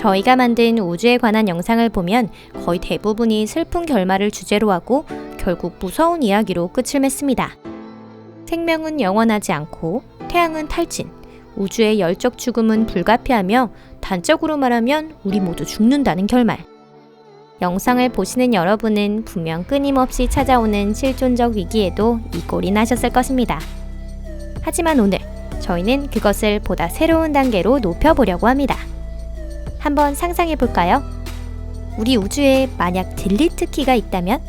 저희가 만든 우주에 관한 영상을 보면 거의 대부분이 슬픈 결말을 주제로 하고 결국 무서운 이야기로 끝을 맺습니다. 생명은 영원하지 않고 태양은 탈진, 우주의 열적 죽음은 불가피하며 단적으로 말하면 우리 모두 죽는다는 결말. 영상을 보시는 여러분은 분명 끊임없이 찾아오는 실존적 위기에도 이 꼴이 나셨을 것입니다. 하지만 오늘 저희는 그것을 보다 새로운 단계로 높여보려고 합니다. 한번 상상해 볼까요? 우리 우주에 만약 딜리트 키가 있다면?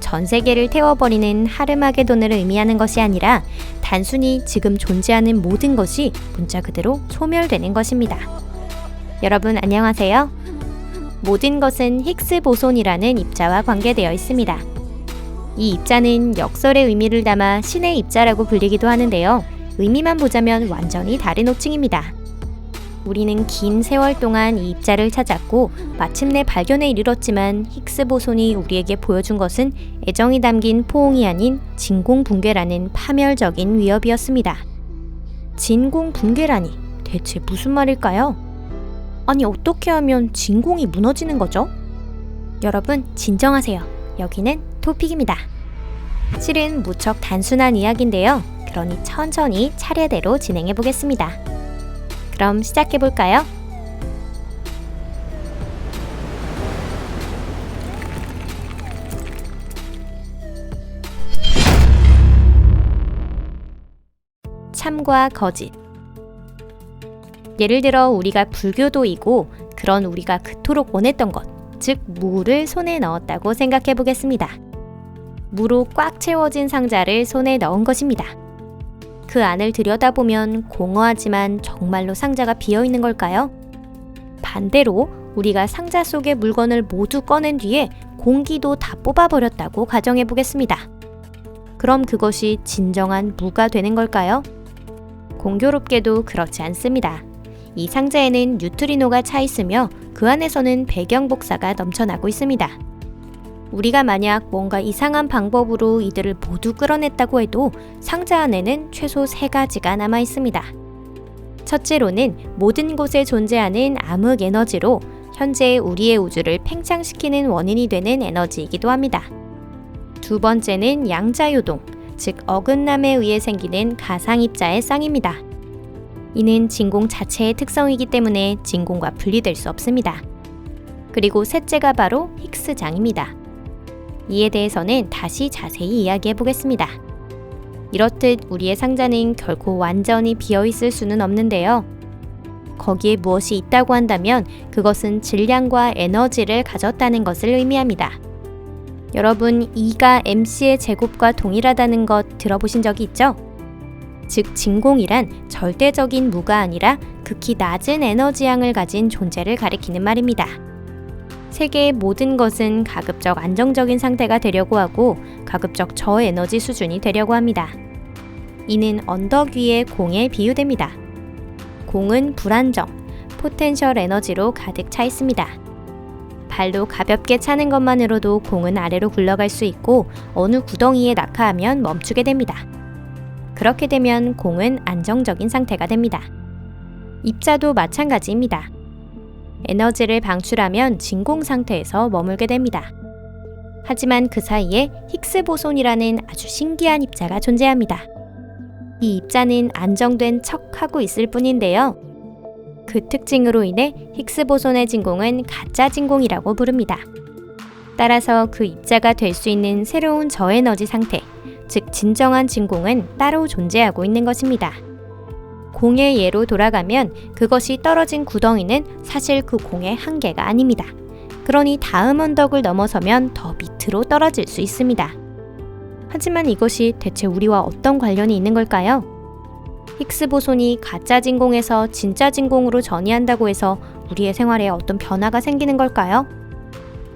전 세계를 태워버리는 하르마게돈을 의미하는 것이 아니라 단순히 지금 존재하는 모든 것이 문자 그대로 소멸되는 것입니다. 여러분 안녕하세요. 모든 것은 힉스 보손이라는 입자와 관계되어 있습니다. 이 입자는 역설의 의미를 담아 신의 입자라고 불리기도 하는데요. 의미만 보자면 완전히 다른 호칭입니다. 우리는 긴 세월 동안 이 입자를 찾았고 마침내 발견에 이르렀지만 힉스 보손이 우리에게 보여준 것은 애정이 담긴 포옹이 아닌 진공붕괴라는 파멸적인 위협이었습니다. 진공붕괴라니 대체 무슨 말일까요? 아니 어떻게 하면 진공이 무너지는 거죠? 여러분 진정하세요. 여기는 토픽입니다. 실은 무척 단순한 이야기인데요. 그러니 천천히 차례대로 진행해 보겠습니다. 그럼 시작해볼까요? 참과 거짓. 예를 들어 우리가 불교도이고 그런 우리가 그토록 원했던 것, 즉 무를 손에 넣었다고 생각해보겠습니다. 무로 꽉 채워진 상자를 손에 넣은 것입니다. 그 안을 들여다보면 공허하지만 정말로 상자가 비어있는 걸까요? 반대로 우리가 상자 속의 물건을 모두 꺼낸 뒤에 공기도 다 뽑아버렸다고 가정해보겠습니다. 그럼 그것이 진정한 무가 되는 걸까요? 공교롭게도 그렇지 않습니다. 이 상자에는 뉴트리노가 차 있으며 그 안에서는 배경 복사가 넘쳐나고 있습니다. 우리가 만약 뭔가 이상한 방법으로 이들을 모두 끌어냈다고 해도 상자 안에는 최소 3가지가 남아 있습니다. 첫째로는 모든 곳에 존재하는 암흑 에너지로 현재 우리의 우주를 팽창시키는 원인이 되는 에너지이기도 합니다. 두 번째는 양자요동, 즉 어긋남에 의해 생기는 가상입자의 쌍입니다. 이는 진공 자체의 특성이기 때문에 진공과 분리될 수 없습니다. 그리고 셋째가 바로 힉스장입니다. 이에 대해서는 다시 자세히 이야기해 보겠습니다. 이렇듯 우리의 상자는 결코 완전히 비어있을 수는 없는데요. 거기에 무엇이 있다고 한다면 그것은 질량과 에너지를 가졌다는 것을 의미합니다. 여러분, E가 mc의 제곱과 동일하다는 것 들어보신 적이 있죠? 즉 진공이란 절대적인 무가 아니라 극히 낮은 에너지양을 가진 존재를 가리키는 말입니다. 세계의 모든 것은 가급적 안정적인 상태가 되려고 하고 가급적 저에너지 수준이 되려고 합니다. 이는 언덕 위의 공에 비유됩니다. 공은 불안정, 포텐셜 에너지로 가득 차 있습니다. 발로 가볍게 차는 것만으로도 공은 아래로 굴러갈 수 있고 어느 구덩이에 낙하하면 멈추게 됩니다. 그렇게 되면 공은 안정적인 상태가 됩니다. 입자도 마찬가지입니다. 에너지를 방출하면 진공 상태에서 머물게 됩니다. 하지만 그 사이에 힉스 보손이라는 아주 신기한 입자가 존재합니다. 이 입자는 안정된 척하고 있을 뿐인데요. 그 특징으로 인해 힉스 보손의 진공은 가짜 진공이라고 부릅니다. 따라서 그 입자가 될 수 있는 새로운 저에너지 상태, 즉 진정한 진공은 따로 존재하고 있는 것입니다. 공의 예로 돌아가면 그것이 떨어진 구덩이는 사실 그 공의 한계가 아닙니다. 그러니 다음 언덕을 넘어서면 더 밑으로 떨어질 수 있습니다. 하지만 이것이 대체 우리와 어떤 관련이 있는 걸까요? 힉스 보손이 가짜 진공에서 진짜 진공으로 전이한다고 해서 우리의 생활에 어떤 변화가 생기는 걸까요?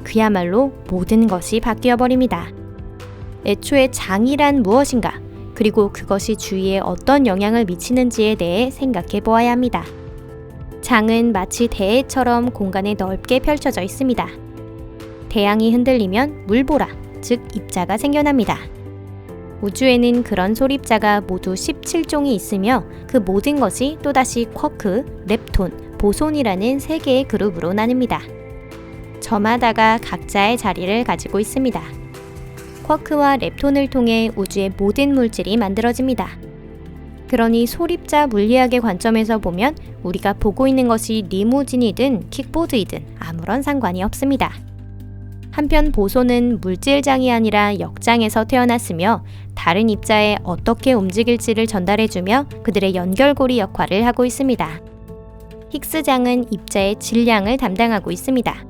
그야말로 모든 것이 바뀌어 버립니다. 애초에 장이란 무엇인가? 그리고 그것이 주위에 어떤 영향을 미치는지에 대해 생각해 보아야 합니다. 장은 마치 대해처럼 공간에 넓게 펼쳐져 있습니다. 태양이 흔들리면 물보라, 즉 입자가 생겨납니다. 우주에는 그런 소립자가 모두 17종이 있으며 그 모든 것이 또다시 쿼크, 렙톤, 보손이라는 3개의 그룹으로 나뉩니다. 저마다가 각자의 자리를 가지고 있습니다. 쿼크와 렙톤을 통해 우주의 모든 물질이 만들어집니다. 그러니 소립자 물리학의 관점에서 보면 우리가 보고 있는 것이 리무진이든 킥보드이든 아무런 상관이 없습니다. 한편 보손은 물질장이 아니라 역장에서 태어났으며 다른 입자에 어떻게 움직일지를 전달해주며 그들의 연결고리 역할을 하고 있습니다. 힉스장은 입자의 질량을 담당하고 있습니다.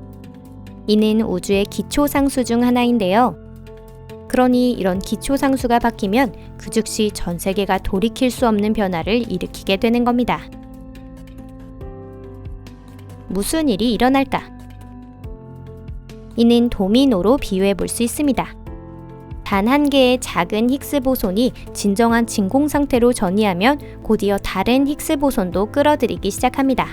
이는 우주의 기초상수 중 하나인데요. 그러니 이런 기초상수가 바뀌면 그 즉시 전 세계가 돌이킬 수 없는 변화를 일으키게 되는 겁니다. 무슨 일이 일어날까? 이는 도미노로 비유해 볼 수 있습니다. 단 한 개의 작은 힉스 보손이 진정한 진공 상태로 전이하면 곧이어 다른 힉스 보손도 끌어들이기 시작합니다.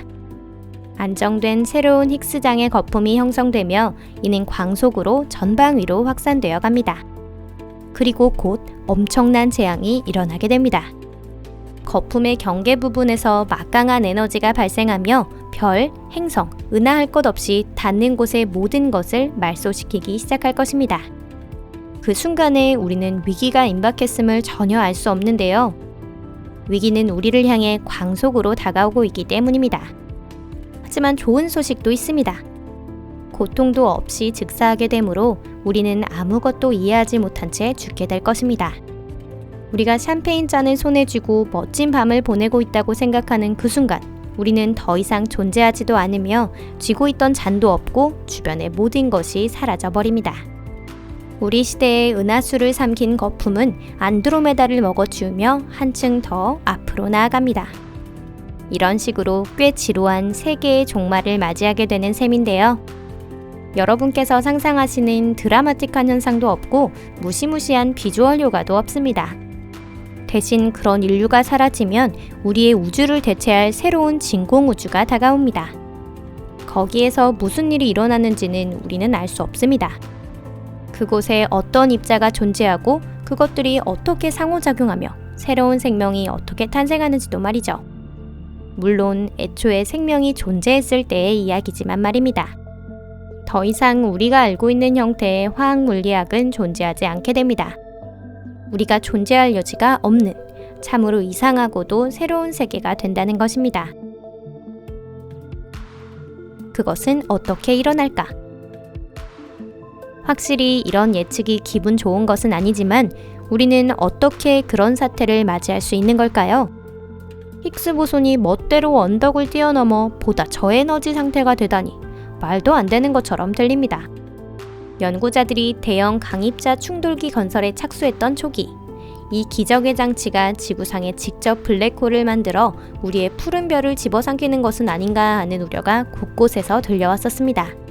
안정된 새로운 힉스장의 거품이 형성되며 이는 광속으로 전방 위로 확산되어 갑니다. 그리고 곧 엄청난 재앙이 일어나게 됩니다. 거품의 경계 부분에서 막강한 에너지가 발생하며 별, 행성, 은하할 것 없이 닿는 곳의 모든 것을 말소시키기 시작할 것입니다. 그 순간에 우리는 위기가 임박했음을 전혀 알 수 없는데요. 위기는 우리를 향해 광속으로 다가오고 있기 때문입니다. 하지만 좋은 소식도 있습니다. 고통도 없이 즉사하게 되므로 우리는 아무것도 이해하지 못한 채 죽게 될 것입니다. 우리가 샴페인 잔을 손에 쥐고 멋진 밤을 보내고 있다고 생각하는 그 순간 우리는 더 이상 존재하지도 않으며 쥐고 있던 잔도 없고 주변의 모든 것이 사라져버립니다. 우리 시대의 은하수를 삼킨 거품은 안드로메다를 먹어치우며 한층 더 앞으로 나아갑니다. 이런 식으로 꽤 지루한 세계의 종말을 맞이하게 되는 셈인데요. 여러분께서 상상하시는 드라마틱한 현상도 없고 무시무시한 비주얼 효과도 없습니다. 대신 그런 인류가 사라지면 우리의 우주를 대체할 새로운 진공우주가 다가옵니다. 거기에서 무슨 일이 일어나는지는 우리는 알 수 없습니다. 그곳에 어떤 입자가 존재하고 그것들이 어떻게 상호작용하며 새로운 생명이 어떻게 탄생하는지도 말이죠. 물론 애초에 생명이 존재했을 때의 이야기지만 말입니다. 더 이상 우리가 알고 있는 형태의 화학물리학은 존재하지 않게 됩니다. 우리가 존재할 여지가 없는 참으로 이상하고도 새로운 세계가 된다는 것입니다. 그것은 어떻게 일어날까? 확실히 이런 예측이 기분 좋은 것은 아니지만 우리는 어떻게 그런 사태를 맞이할 수 있는 걸까요? 힉스 보손이 멋대로 언덕을 뛰어넘어 보다 저에너지 상태가 되다니 말도 안 되는 것처럼 들립니다. 연구자들이 대형 강입자 충돌기 건설에 착수했던 초기, 이 기적의 장치가 지구상에 직접 블랙홀을 만들어 우리의 푸른 별을 집어삼키는 것은 아닌가 하는 우려가 곳곳에서 들려왔었습니다.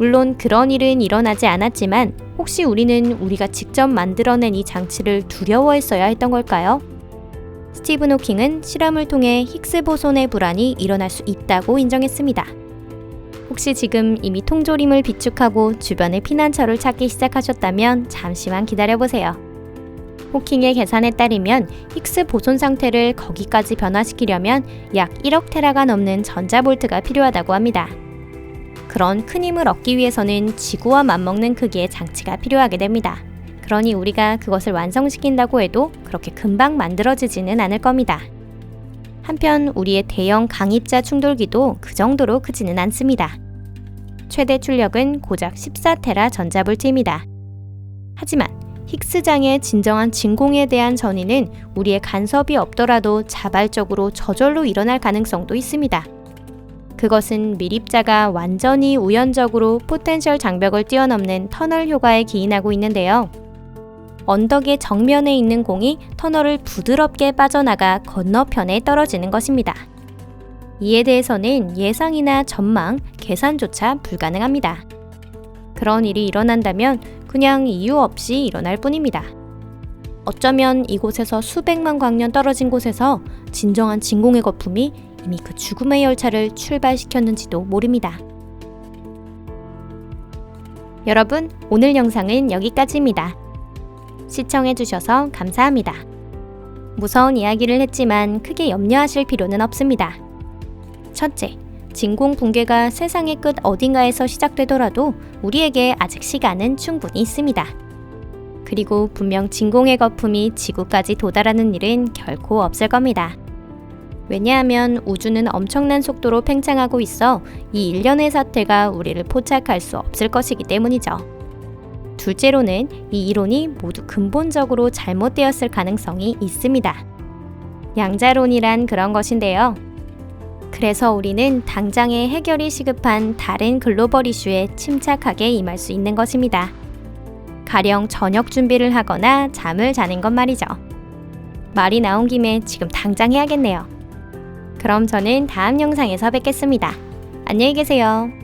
물론 그런 일은 일어나지 않았지만 혹시 우리는 우리가 직접 만들어낸 이 장치를 두려워했어야 했던 걸까요? 스티븐 호킹은 실험을 통해 힉스 보손의 불안이 일어날 수 있다고 인정했습니다. 혹시 지금 이미 통조림을 비축하고 주변의 피난처를 찾기 시작하셨다면 잠시만 기다려보세요. 호킹의 계산에 따르면 힉스 보손 상태를 거기까지 변화시키려면 약 1억 테라가 넘는 전자볼트가 필요하다고 합니다. 그런 큰 힘을 얻기 위해서는 지구와 맞먹는 크기의 장치가 필요하게 됩니다. 그러니 우리가 그것을 완성시킨다고 해도 그렇게 금방 만들어지지는 않을 겁니다. 한편 우리의 대형 강입자 충돌기도 그 정도로 크지는 않습니다. 최대 출력은 고작 14테라 전자볼트입니다. 하지만 힉스장의 진정한 진공에 대한 전이는 우리의 간섭이 없더라도 자발적으로 저절로 일어날 가능성도 있습니다. 그것은 밀입자가 완전히 우연적으로 포텐셜 장벽을 뛰어넘는 터널 효과에 기인하고 있는데요. 언덕의 정면에 있는 공이 터널을 부드럽게 빠져나가 건너편에 떨어지는 것입니다. 이에 대해서는 예상이나 전망, 계산조차 불가능합니다. 그런 일이 일어난다면 그냥 이유 없이 일어날 뿐입니다. 어쩌면 이곳에서 수백만 광년 떨어진 곳에서 진정한 진공의 거품이 이미 그 죽음의 열차를 출발시켰는지도 모릅니다. 여러분, 오늘 영상은 여기까지입니다. 시청해주셔서 감사합니다. 무서운 이야기를 했지만 크게 염려하실 필요는 없습니다. 첫째, 진공 붕괴가 세상의 끝 어딘가에서 시작되더라도 우리에게 아직 시간은 충분히 있습니다. 그리고 분명 진공의 거품이 지구까지 도달하는 일은 결코 없을 겁니다. 왜냐하면 우주는 엄청난 속도로 팽창하고 있어 이 일련의 사태가 우리를 포착할 수 없을 것이기 때문이죠. 둘째로는 이 이론이 모두 근본적으로 잘못되었을 가능성이 있습니다. 양자론이란 그런 것인데요. 그래서 우리는 당장의 해결이 시급한 다른 글로벌 이슈에 침착하게 임할 수 있는 것입니다. 가령 저녁 준비를 하거나 잠을 자는 것 말이죠. 말이 나온 김에 지금 당장 해야겠네요. 그럼 저는 다음 영상에서 뵙겠습니다. 안녕히 계세요.